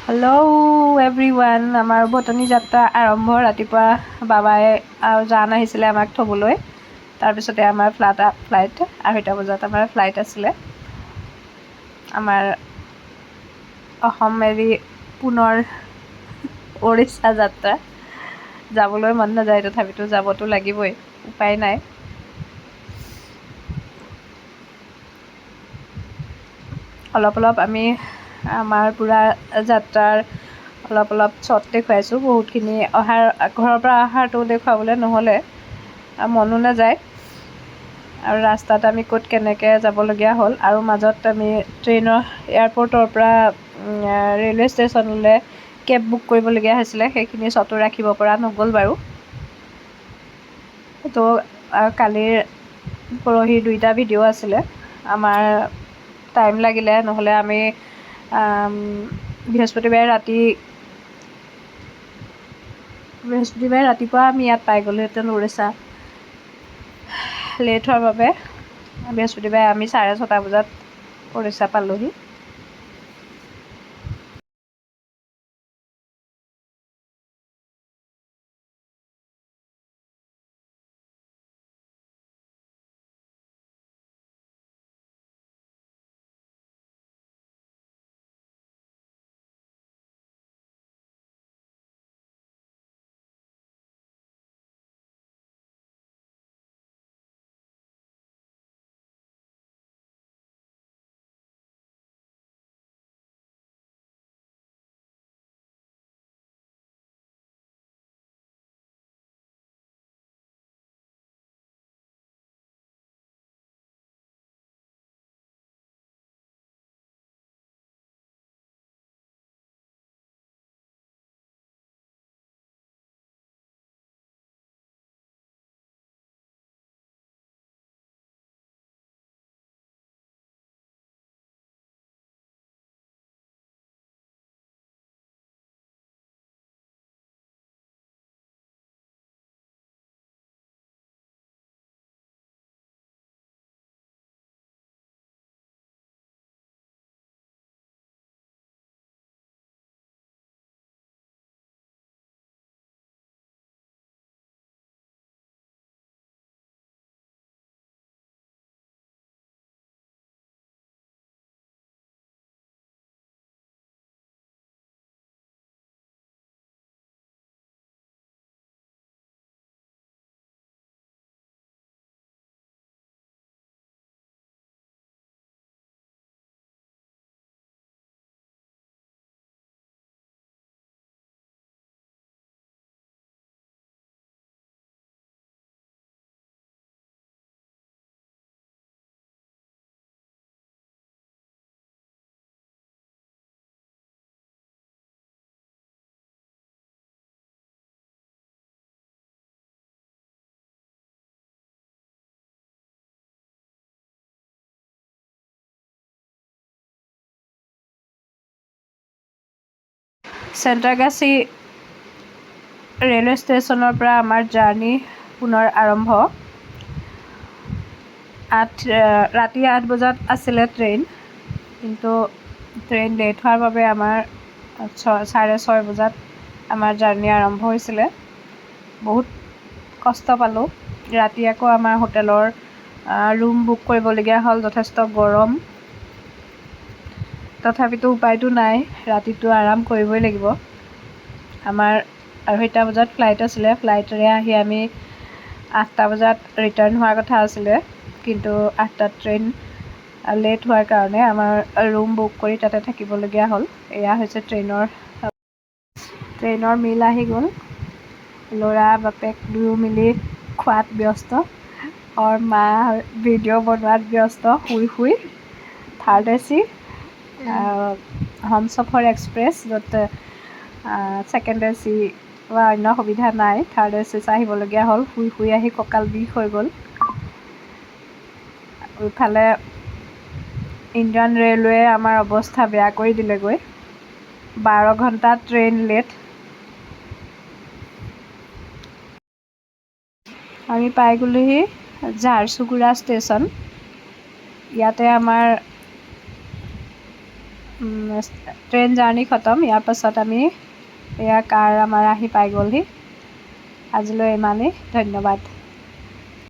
Hello' everyone, আমাৰ botany যাত্ৰা আৰম্ভ। ৰাতিপুৱা বাবাই আৰু জান আহিছিলে আমাক থ'বলৈ। তাৰপিছতে আমাৰ ফ্লাইট 2:30 বজাত আমাৰ ফ্লাইট আছিলে। আমাৰ অসম এৰি পুনৰ উৰিষ্যা যাত্ৰা। যাবলৈ মন নাযায়, তথাপিতো যাবতো লাগিবই, উপায় নাই। অলপ আমি আমাৰ পূৰা যাত্ৰাৰ অলপ শ্বট দেখুৱাইছোঁ। বহুতখিনি ঘৰৰ পৰা অহাটো দেখুৱাবলৈ নহ'লে, মনো নাযায়। আৰু ৰাস্তাত আমি ক'ত কেনেকৈ যাবলগীয়া হ'ল, আৰু মাজত আমি এয়াৰপৰ্টৰ পৰা ৰেলৱে ষ্টেচনলৈ কেব বুক কৰিবলগীয়া হৈছিলে। সেইখিনি শ্বটো ৰাখিব পৰা নগ'ল বাৰু। তো কালিৰ পৰহিৰ 2টা ভিডিঅ' আছিলে। আমাৰ টাইম লাগিলে, নহ'লে আমি বৃহস্পতিবাৰে ৰাতিপুৱা আমি ইয়াত পাই গ'লোহেঁতেন উৰিষ্যা। লেট হোৱাৰ বাবে বৃহস্পতিবাৰে আমি 6:30 বজাত উৰিষ্যা পালোহি। চেন্ট্ৰাগাছী ৰেলৱে ষ্টেচনৰ পৰা আমাৰ জাৰ্ণি পুনৰ আৰম্ভ। ৰাতি 8 বজাত আছিলে ট্ৰেইন, কিন্তু ট্ৰেইন লেট হোৱাৰ বাবে আমাৰ 6:30 বজাত আমাৰ জাৰ্ণি আৰম্ভ হৈছিলে। বহুত কষ্ট পালোঁ। ৰাতি আকৌ আমাৰ হোটেলৰ ৰুম বুক কৰিবলগীয়া হ'ল। যথেষ্ট গৰম, তথাপিতো উপায়তো নাই, ৰাতিটো আৰাম কৰিবই লাগিব। আমাৰ 2:30 বজাত ফ্লাইট আছিলে। ফ্লাইটেৰে আহি আমি 8টা বজাত ৰিটাৰ্ণ হোৱাৰ কথা আছিলে, কিন্তু 8টাত ট্ৰেইন লেট হোৱাৰ কাৰণে আমাৰ ৰুম বুক কৰি তাতে থাকিবলগীয়া হ'ল। এয়া হৈছে ট্ৰেইনৰ মিল আহি গ'ল। ল'ৰা বাপেক দুয়ো মিলি খোৱাত ব্যস্ত, আৰু মা ভিডিঅ' বনোৱাত ব্যস্ত শুই। থাৰ্ড AC হমছফৰ এক্সপ্ৰেছ, য'ত ছেকেণ্ড AC বা অন্য সুবিধা নাই। থাৰ্ড AC আহিবলগীয়া হ'ল। শুই আহি কঁকাল বিষ হৈ গ'ল। ইফালে ইণ্ডিয়ান ৰেলৱে আমাৰ অৱস্থা বেয়া কৰি দিলেগৈ। 12 ঘণ্টা ট্ৰেইন লেট। আমি পাই গ'লোহি ঝাৰচুগুড়া ষ্টেচন। ইয়াতে আমাৰ ট্ৰেইন জাৰ্ণি খতম। ইয়াৰ পাছত আমি এয়া কাৰ আমাৰ আহি পাই গ'লহি। আজিলৈ ইমানেই, ধন্যবাদ।